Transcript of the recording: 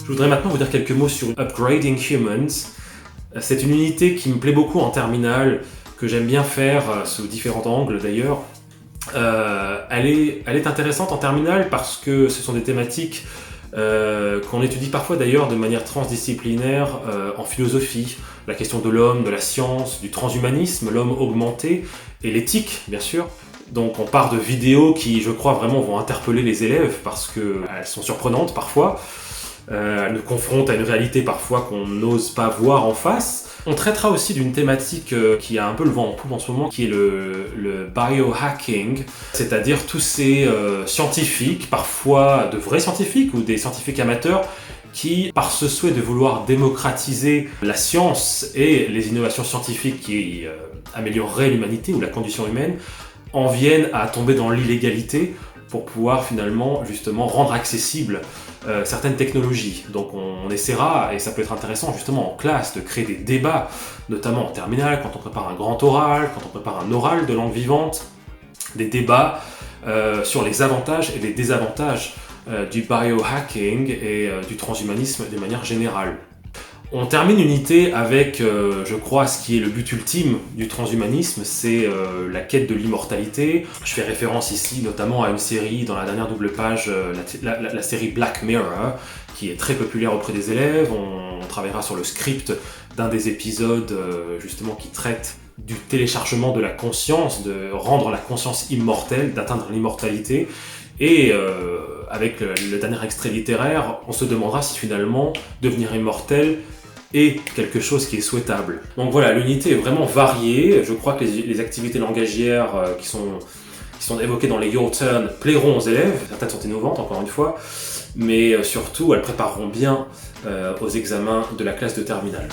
Je voudrais maintenant vous dire quelques mots sur Upgrading Humans. C'est une unité qui me plaît beaucoup en terminale, que j'aime bien faire sous différents angles d'ailleurs. Elle est intéressante en terminale parce que ce sont des thématiques qu'on étudie parfois d'ailleurs de manière transdisciplinaire en philosophie. La question de l'homme, de la science, du transhumanisme, l'homme augmenté et l'éthique bien sûr. Donc on part de vidéos qui, je crois, vraiment vont interpeller les élèves parce qu'elles sont surprenantes parfois. Elles nous confrontent à une réalité parfois qu'on n'ose pas voir en face. On traitera aussi d'une thématique qui a un peu le vent en poupe en ce moment, qui est le biohacking, c'est-à-dire tous ces scientifiques, parfois de vrais scientifiques ou des scientifiques amateurs, qui, par ce souhait de vouloir démocratiser la science et les innovations scientifiques qui amélioreraient l'humanité ou la condition humaine, en viennent à tomber dans l'illégalité pour pouvoir finalement justement rendre accessibles certaines technologies. Donc on essaiera, et ça peut être intéressant justement en classe, de créer des débats, notamment en terminale, quand on prépare un grand oral, quand on prépare un oral de langue vivante, des débats sur les avantages et les désavantages du biohacking et du transhumanisme de manière générale. On termine l'unité avec, je crois, ce qui est le but ultime du transhumanisme, c'est la quête de l'immortalité. Je fais référence ici notamment à une série dans la dernière double page, la série Black Mirror, qui est très populaire auprès des élèves. On travaillera sur le script d'un des épisodes justement qui traite du téléchargement de la conscience, de rendre la conscience immortelle, d'atteindre l'immortalité. Et avec le dernier extrait littéraire, on se demandera si finalement devenir immortel est quelque chose qui est souhaitable. Donc voilà, l'unité est vraiment variée. Je crois que les activités langagières qui sont évoquées dans les Your Turn plairont aux élèves. Certaines sont innovantes, encore une fois, mais surtout elles prépareront bien aux examens de la classe de terminale.